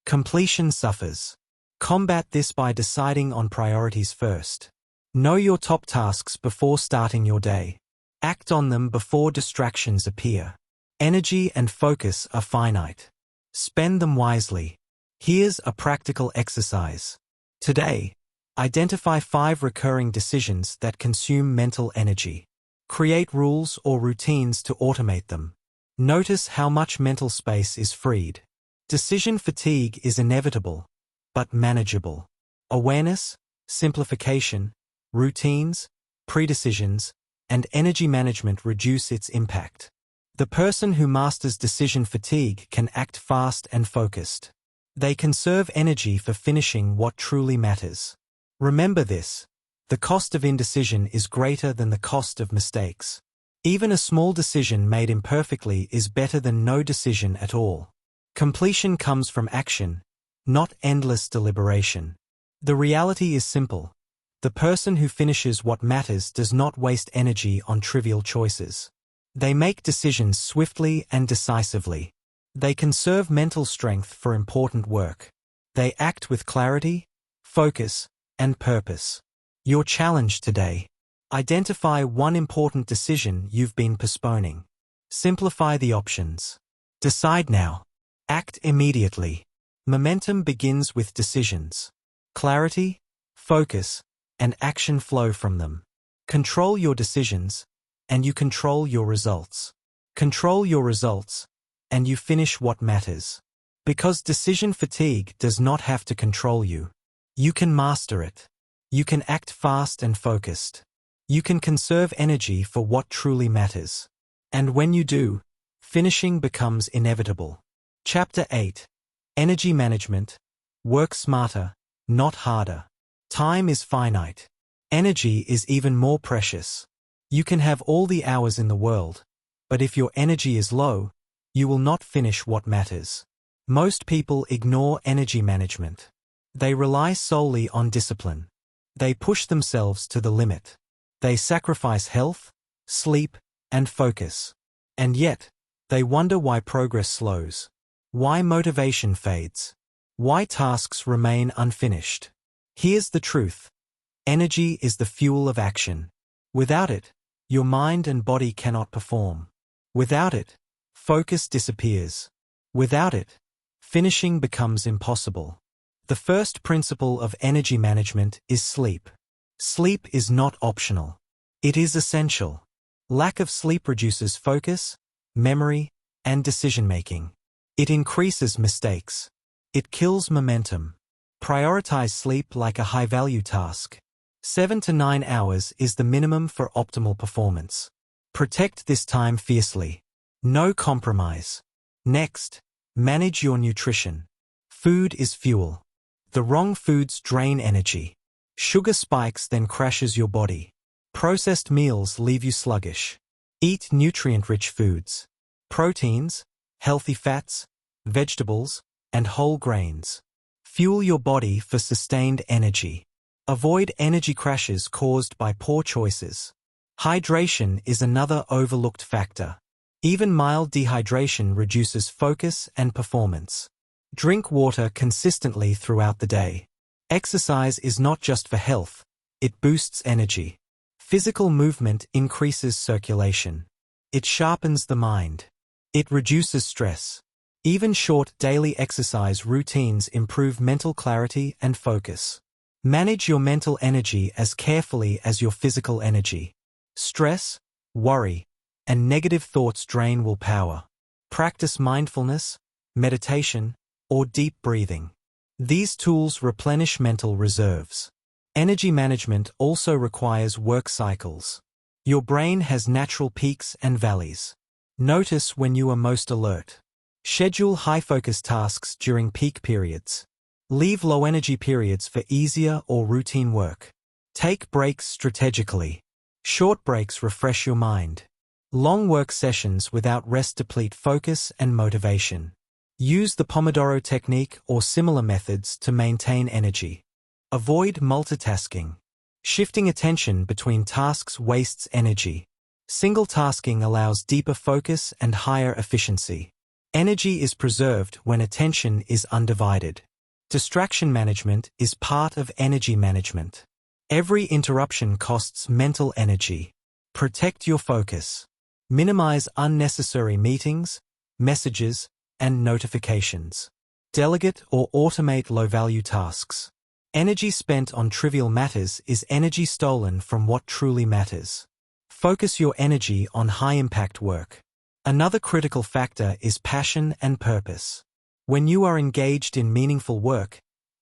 Completion suffers. Combat this by deciding on priorities first. Know your top tasks before starting your day. Act on them before distractions appear. Energy and focus are finite. Spend them wisely. Here's a practical exercise. Today, identify 5 recurring decisions that consume mental energy. Create rules or routines to automate them. Notice how much mental space is freed. Decision fatigue is inevitable, but manageable. Awareness, simplification, routines, predecisions, and energy management reduce its impact. The person who masters decision fatigue can act fast and focused. They conserve energy for finishing what truly matters. Remember this: the cost of indecision is greater than the cost of mistakes. Even a small decision made imperfectly is better than no decision at all. Completion comes from action, not endless deliberation. The reality is simple. The person who finishes what matters does not waste energy on trivial choices. They make decisions swiftly and decisively. They conserve mental strength for important work. They act with clarity, focus, and purpose. Your challenge today: identify one important decision you've been postponing. Simplify the options. Decide now. Act immediately. Momentum begins with decisions. Clarity, focus, and action flow from them. Control your decisions, and you control your results. Control your results, and you finish what matters. Because decision fatigue does not have to control you. You can master it. You can act fast and focused. You can conserve energy for what truly matters. And when you do, finishing becomes inevitable. Chapter 8. Energy Management. Work smarter, not harder. Time is finite. Energy is even more precious. You can have all the hours in the world, but if your energy is low, you will not finish what matters. Most people ignore energy management. They rely solely on discipline. They push themselves to the limit. They sacrifice health, sleep, and focus. And yet, they wonder why progress slows. Why motivation fades. Why tasks remain unfinished. Here's the truth. Energy is the fuel of action. Without it, your mind and body cannot perform. Without it, focus disappears. Without it, finishing becomes impossible. The first principle of energy management is sleep. Sleep is not optional. It is essential. Lack of sleep reduces focus, memory, and decision-making. It increases mistakes. It kills momentum. Prioritize sleep like a high-value task. 7 to 9 hours is the minimum for optimal performance. Protect this time fiercely. No compromise. Next, manage your nutrition. Food is fuel. The wrong foods drain energy. Sugar spikes then crashes your body. Processed meals leave you sluggish. Eat nutrient-rich foods. Proteins, healthy fats, vegetables, and whole grains. Fuel your body for sustained energy. Avoid energy crashes caused by poor choices. Hydration is another overlooked factor. Even mild dehydration reduces focus and performance. Drink water consistently throughout the day. Exercise is not just for health, it boosts energy. Physical movement increases circulation. It sharpens the mind. It reduces stress. Even short daily exercise routines improve mental clarity and focus. Manage your mental energy as carefully as your physical energy. Stress, worry, and negative thoughts drain willpower. Practice mindfulness, meditation, or deep breathing. These tools replenish mental reserves. Energy management also requires work cycles. Your brain has natural peaks and valleys. Notice when you are most alert. Schedule high-focus tasks during peak periods. Leave low-energy periods for easier or routine work. Take breaks strategically. Short breaks refresh your mind. Long work sessions without rest deplete focus and motivation. Use the Pomodoro technique or similar methods to maintain energy. Avoid multitasking. Shifting attention between tasks wastes energy. Single tasking allows deeper focus and higher efficiency. Energy is preserved when attention is undivided. Distraction management is part of energy management. Every interruption costs mental energy. Protect your focus. Minimize unnecessary meetings, messages, and notifications. Delegate or automate low-value tasks. Energy spent on trivial matters is energy stolen from what truly matters. Focus your energy on high-impact work. Another critical factor is passion and purpose. When you are engaged in meaningful work,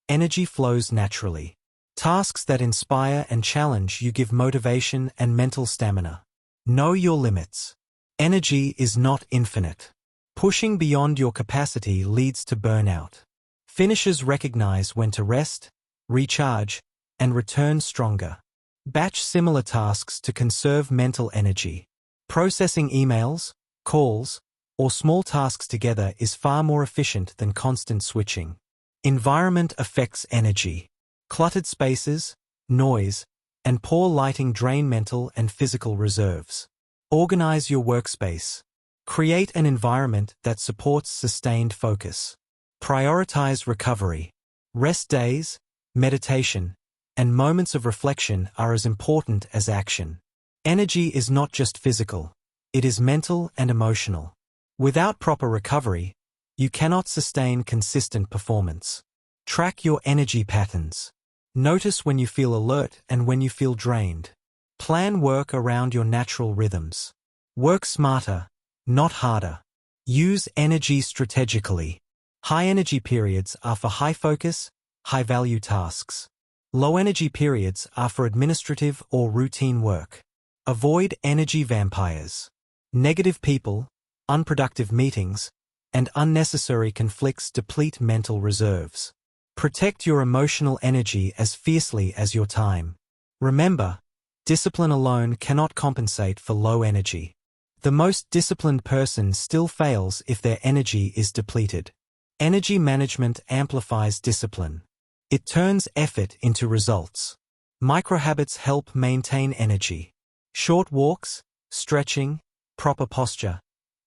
energy flows naturally. Tasks that inspire and challenge you give motivation and mental stamina. Know your limits. Energy is not infinite. Pushing beyond your capacity leads to burnout. Finishers recognize when to rest, recharge, and return stronger. Batch similar tasks to conserve mental energy. Processing emails, calls, or small tasks together is far more efficient than constant switching. Environment affects energy. Cluttered spaces, noise, and poor lighting drain mental and physical reserves. Organize your workspace. Create an environment that supports sustained focus. Prioritize recovery. Rest days, meditation, and moments of reflection are as important as action. Energy is not just physical, it is mental and emotional. Without proper recovery, you cannot sustain consistent performance. Track your energy patterns. Notice when you feel alert and when you feel drained. Plan work around your natural rhythms. Work smarter, not harder. Use energy strategically. High energy periods are for high focus, high value tasks. Low energy periods are for administrative or routine work. Avoid energy vampires. Negative people, unproductive meetings, and unnecessary conflicts deplete mental reserves. Protect your emotional energy as fiercely as your time. Remember, discipline alone cannot compensate for low energy. The most disciplined person still fails if their energy is depleted. Energy management amplifies discipline. It turns effort into results. Microhabits help maintain energy. Short walks, stretching, proper posture,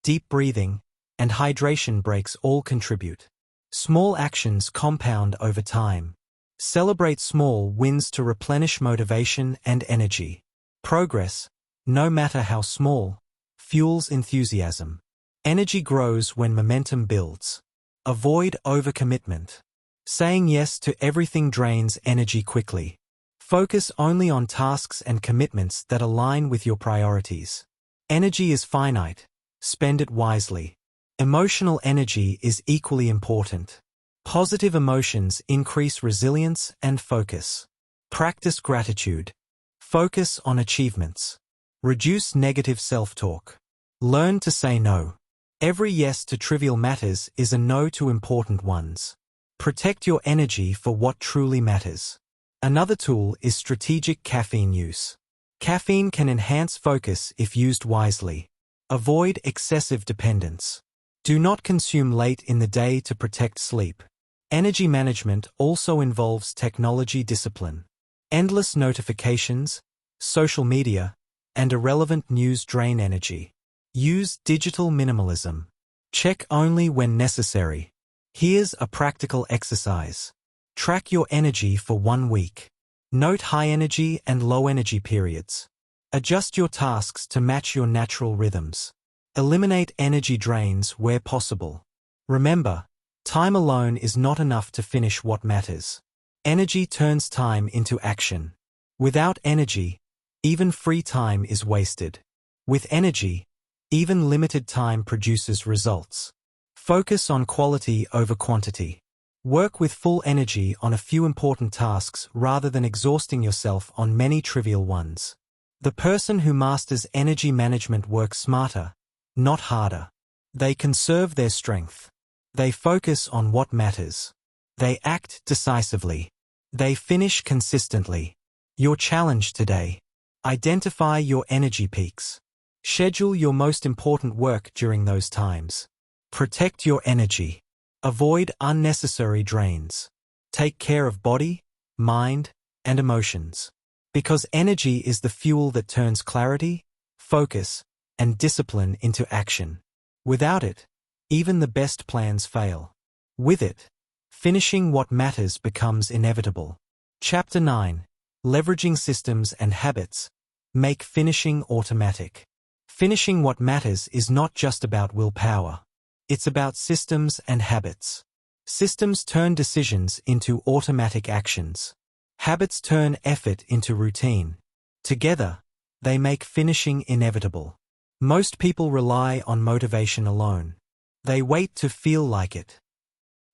deep breathing, and hydration breaks all contribute. Small actions compound over time. Celebrate small wins to replenish motivation and energy. Progress, no matter how small, fuels enthusiasm. Energy grows when momentum builds. Avoid overcommitment. Saying yes to everything drains energy quickly. Focus only on tasks and commitments that align with your priorities. Energy is finite. Spend it wisely. Emotional energy is equally important. Positive emotions increase resilience and focus. Practice gratitude. Focus on achievements. Reduce negative self-talk. Learn to say no. Every yes to trivial matters is a no to important ones. Protect your energy for what truly matters. Another tool is strategic caffeine use. Caffeine can enhance focus if used wisely. Avoid excessive dependence. Do not consume late in the day to protect sleep. Energy management also involves technology discipline. Endless notifications, social media, and irrelevant news drain energy. Use digital minimalism. Check only when necessary. Here's a practical exercise. Track your energy for 1 week. Note high energy and low energy periods. Adjust your tasks to match your natural rhythms. Eliminate energy drains where possible. Remember, time alone is not enough to finish what matters. Energy turns time into action. Without energy, even free time is wasted. With energy, Even limited time produces results. Focus on quality over quantity. Work with full energy on a few important tasks rather than exhausting yourself on many trivial ones. The person who masters energy management works smarter, not harder. They conserve their strength. They focus on what matters. They act decisively. They finish consistently. Your challenge today: identify your energy peaks. Schedule your most important work during those times. Protect your energy. Avoid unnecessary drains. Take care of body, mind, and emotions. Because energy is the fuel that turns clarity, focus, and discipline into action. Without it, even the best plans fail. With it, finishing what matters becomes inevitable. Chapter 9. Leveraging Systems and Habits. Make finishing automatic. Finishing what matters is not just about willpower. It's about systems and habits. Systems turn decisions into automatic actions. Habits turn effort into routine. Together, they make finishing inevitable. Most people rely on motivation alone. They wait to feel like it.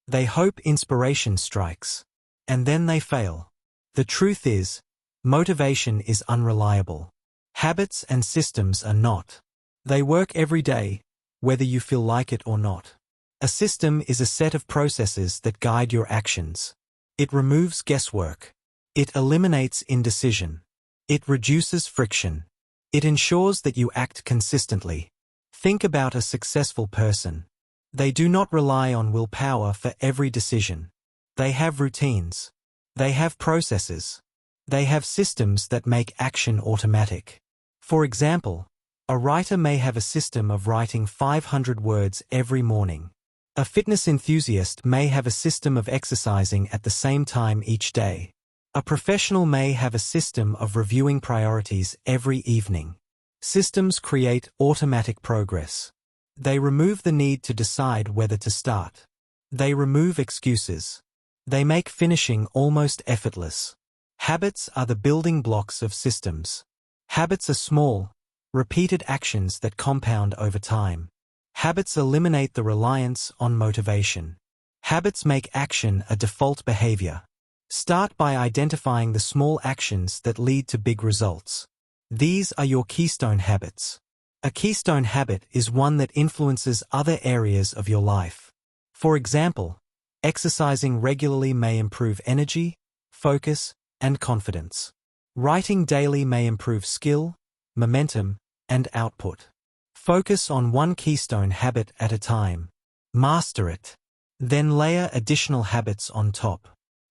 They hope inspiration strikes. And then they fail. The truth is, motivation is unreliable. Habits and systems are not. They work every day, whether you feel like it or not. A system is a set of processes that guide your actions. It removes guesswork. It eliminates indecision. It reduces friction. It ensures that you act consistently. Think about a successful person. They do not rely on willpower for every decision. They have routines. They have processes. They have systems that make action automatic. For example, a writer may have a system of writing 500 words every morning. A fitness enthusiast may have a system of exercising at the same time each day. A professional may have a system of reviewing priorities every evening. Systems create automatic progress. They remove the need to decide whether to start. They remove excuses. They make finishing almost effortless. Habits are the building blocks of systems. Habits are small, repeated actions that compound over time. Habits eliminate the reliance on motivation. Habits make action a default behavior. Start by identifying the small actions that lead to big results. These are your keystone habits. A keystone habit is one that influences other areas of your life. For example, exercising regularly may improve energy, focus, and confidence. Writing daily may improve skill, momentum, and output. Focus on one keystone habit at a time. Master it. Then layer additional habits on top.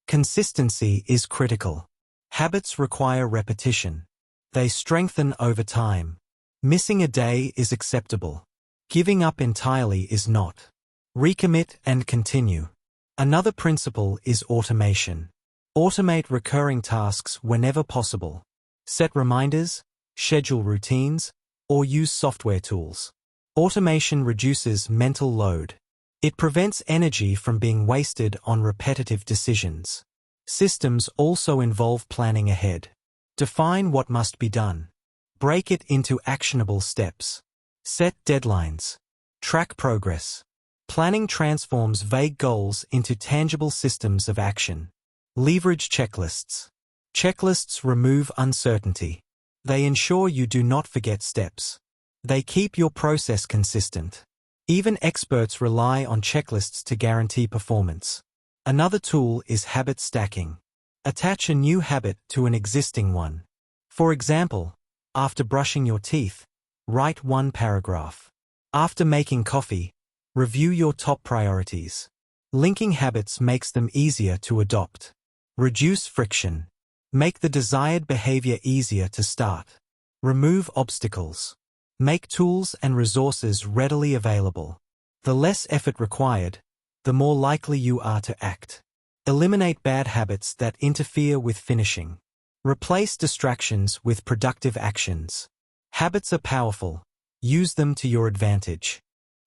Consistency is critical. Habits require repetition. They strengthen over time. Missing a day is acceptable. Giving up entirely is not. Recommit and continue. Another principle is automation. Automate recurring tasks whenever possible. Set reminders, schedule routines, or use software tools. Automation reduces mental load. It prevents energy from being wasted on repetitive decisions. Systems also involve planning ahead. Define what must be done. Break it into actionable steps. Set deadlines. Track progress. Planning transforms vague goals into tangible systems of action. Leverage checklists. Checklists remove uncertainty. They ensure you do not forget steps. They keep your process consistent. Even experts rely on checklists to guarantee performance. Another tool is habit stacking. Attach a new habit to an existing one. For example, after brushing your teeth, write one paragraph. After making coffee, review your top priorities. Linking habits makes them easier to adopt. Reduce friction. Make the desired behavior easier to start. Remove obstacles. Make tools and resources readily available. The less effort required, the more likely you are to act. Eliminate bad habits that interfere with finishing. Replace distractions with productive actions. Habits are powerful. Use them to your advantage.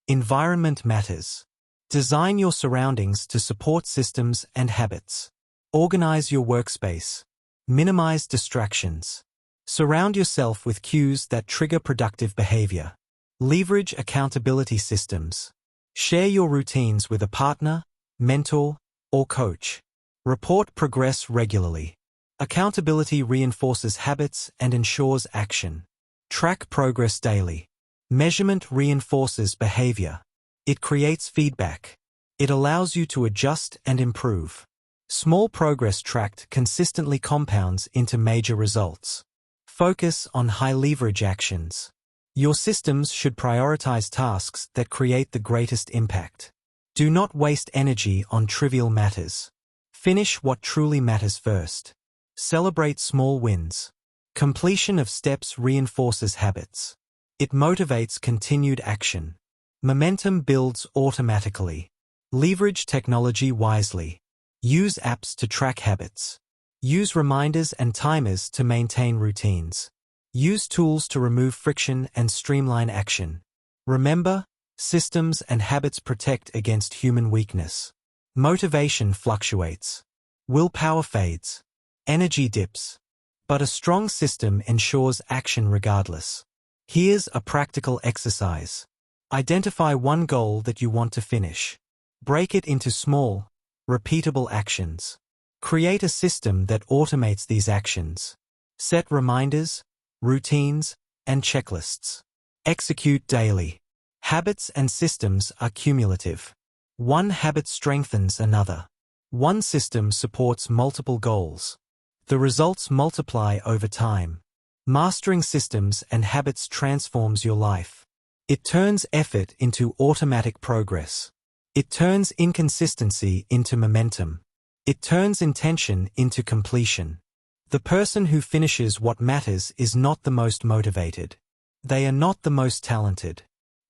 Environment matters. Design your surroundings to support systems and habits. Organize your workspace. Minimize distractions. Surround yourself with cues that trigger productive behavior. Leverage accountability systems. Share your routines with a partner, mentor, or coach. Report progress regularly. Accountability reinforces habits and ensures action. Track progress daily. Measurement reinforces behavior. It creates feedback. It allows you to adjust and improve. Small progress tracked consistently compounds into major results. Focus on high-leverage actions. Your systems should prioritize tasks that create the greatest impact. Do not waste energy on trivial matters. Finish what truly matters first. Celebrate small wins. Completion of steps reinforces habits. It motivates continued action. Momentum builds automatically. Leverage technology wisely. Use apps to track habits. Use reminders and timers to maintain routines. Use tools to remove friction and streamline action. Remember, systems and habits protect against human weakness. Motivation fluctuates. Willpower fades. Energy dips. But a strong system ensures action regardless. Here's a practical exercise. Identify one goal that you want to finish. Break it into small, repeatable actions. Create a system that automates these actions. Set reminders, routines, and checklists. Execute daily. Habits and systems are cumulative. One habit strengthens another. One system supports multiple goals. The results multiply over time. Mastering systems and habits transforms your life. It turns effort into automatic progress. It turns inconsistency into momentum. It turns intention into completion. The person who finishes what matters is not the most motivated. They are not the most talented.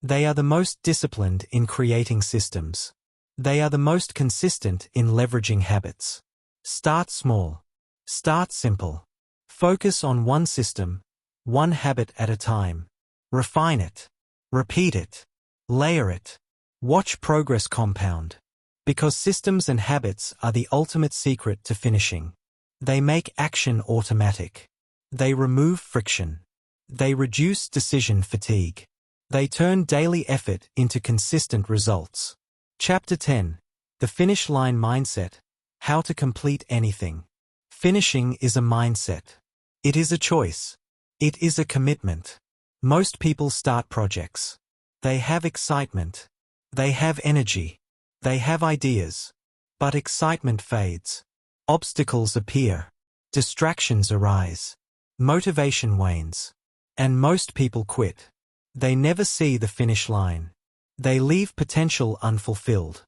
They are the most disciplined in creating systems. They are the most consistent in leveraging habits. Start small. Start simple. Focus on one system, one habit at a time. Refine it. Repeat it. Layer it. Watch progress compound. Because systems and habits are the ultimate secret to finishing. They make action automatic. They remove friction. They reduce decision fatigue. They turn daily effort into consistent results. Chapter 10. The Finish Line Mindset. How to Complete Anything. Finishing is a mindset. It is a choice. It is a commitment. Most people start projects. They have excitement. They have energy. They have ideas. But excitement fades. Obstacles appear. Distractions arise. Motivation wanes. And most people quit. They never see the finish line. They leave potential unfulfilled.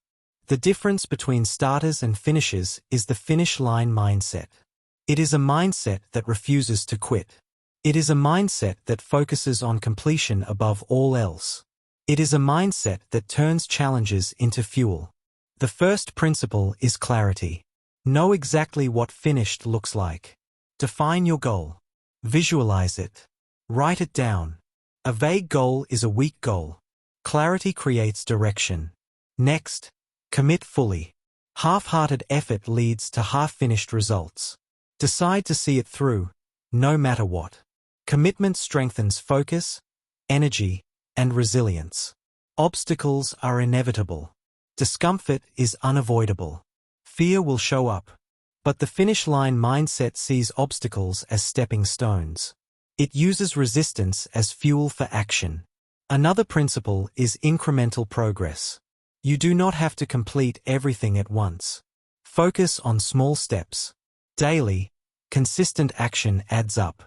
The difference between starters and finishers is the finish line mindset. It is a mindset that refuses to quit. It is a mindset that focuses on completion above all else. It is a mindset that turns challenges into fuel. The first principle is clarity. Know exactly what finished looks like. Define your goal. Visualize it. Write it down. A vague goal is a weak goal. Clarity creates direction. Next, commit fully. Half-hearted effort leads to half-finished results. Decide to see it through, no matter what. Commitment strengthens focus, energy, and resilience. Obstacles are inevitable. Discomfort is unavoidable. Fear will show up. But the finish line mindset sees obstacles as stepping stones. It uses resistance as fuel for action. Another principle is incremental progress. You do not have to complete everything at once. Focus on small steps. Daily, consistent action adds up.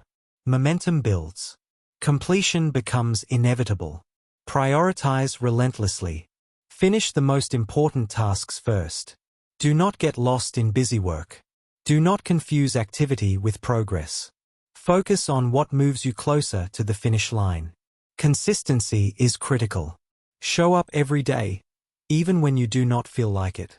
Momentum builds. Completion becomes inevitable. Prioritize relentlessly. Finish the most important tasks first. Do not get lost in busy work. Do not confuse activity with progress. Focus on what moves you closer to the finish line. Consistency is critical. Show up every day, even when you do not feel like it.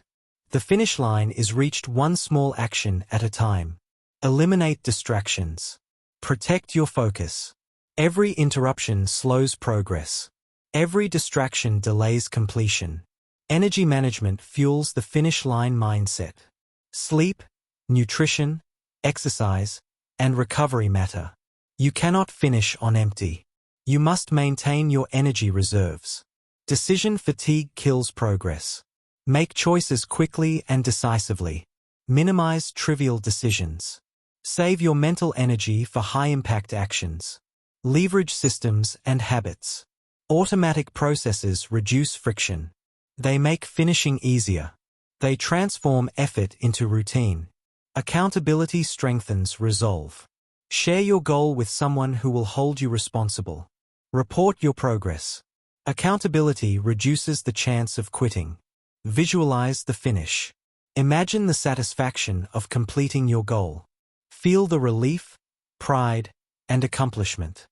The finish line is reached one small action at a time. Eliminate distractions. Protect your focus. Every interruption slows progress. Every distraction delays completion. Energy management fuels the finish line mindset. Sleep, nutrition, exercise, and recovery matter. You cannot finish on empty. You must maintain your energy reserves. Decision fatigue kills progress. Make choices quickly and decisively. Minimize trivial decisions. Save your mental energy for high-impact actions. Leverage systems and habits. Automatic processes reduce friction. They make finishing easier. They transform effort into routine. Accountability strengthens resolve. Share your goal with someone who will hold you responsible. Report your progress. Accountability reduces the chance of quitting. Visualize the finish. Imagine the satisfaction of completing your goal. Feel the relief, pride, and accomplishment.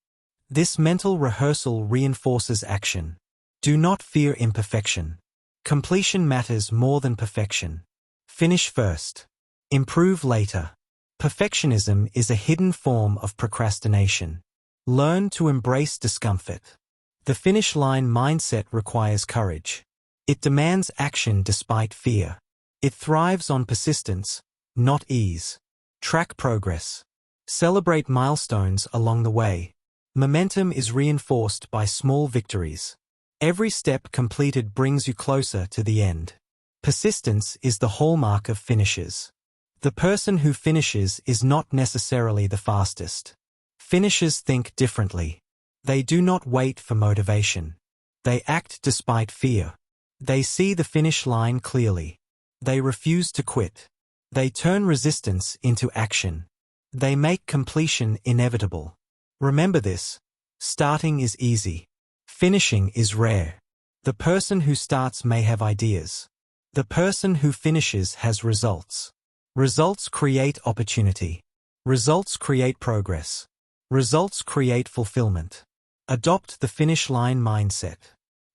This mental rehearsal reinforces action. Do not fear imperfection. Completion matters more than perfection. Finish first. Improve later. Perfectionism is a hidden form of procrastination. Learn to embrace discomfort. The finish line mindset requires courage. It demands action despite fear. It thrives on persistence, not ease. Track progress. Celebrate milestones along the way. Momentum is reinforced by small victories. Every step completed brings you closer to the end. Persistence is the hallmark of finishers. The person who finishes is not necessarily the fastest. Finishers think differently. They do not wait for motivation. They act despite fear. They see the finish line clearly. They refuse to quit. They turn resistance into action. They make completion inevitable. Remember this: starting is easy. Finishing is rare. The person who starts may have ideas. The person who finishes has results. Results create opportunity. Results create progress. Results create fulfillment. Adopt the finish line mindset.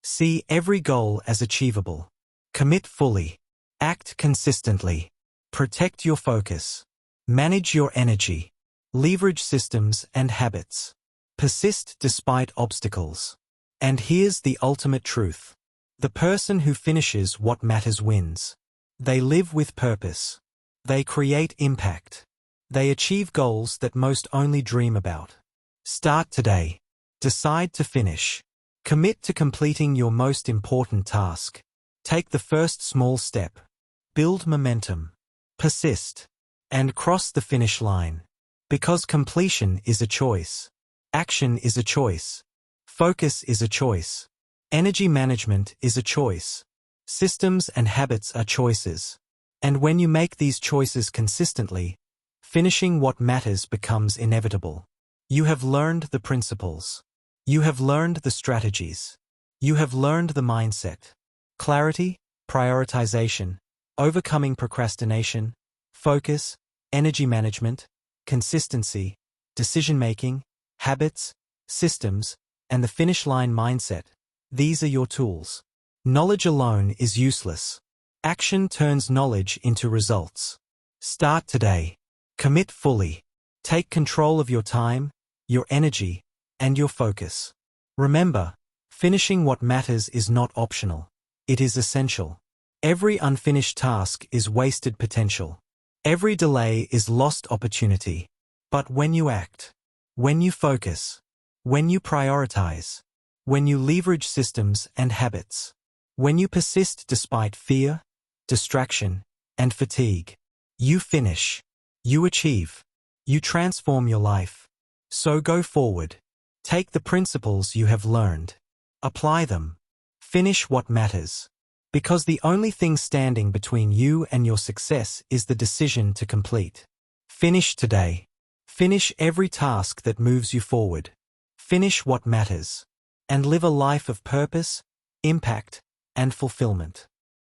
See every goal as achievable. Commit fully. Act consistently. Protect your focus. Manage your energy. Leverage systems and habits. Persist despite obstacles. And here's the ultimate truth. The person who finishes what matters wins. They live with purpose. They create impact. They achieve goals that most only dream about. Start today. Decide to finish. Commit to completing your most important task. Take the first small step. Build momentum. Persist. And cross the finish line. Because completion is a choice. Action is a choice. Focus is a choice. Energy management is a choice. Systems and habits are choices. And when you make these choices consistently, finishing what matters becomes inevitable. You have learned the principles. You have learned the strategies. You have learned the mindset. Clarity, prioritization, overcoming procrastination, focus, energy management, consistency, decision-making, habits, systems, and the finish line mindset. These are your tools. Knowledge alone is useless. Action turns knowledge into results. Start today. Commit fully. Take control of your time, your energy, and your focus. Remember, finishing what matters is not optional. It is essential. Every unfinished task is wasted potential. Every delay is lost opportunity. But when you act, when you focus, when you prioritize, when you leverage systems and habits, when you persist despite fear, distraction, and fatigue, you finish, you achieve, you transform your life. So go forward. Take the principles you have learned. Apply them. Finish what matters. Because the only thing standing between you and your success is the decision to complete. Finish today. Finish every task that moves you forward. Finish what matters. And live a life of purpose, impact, and fulfillment.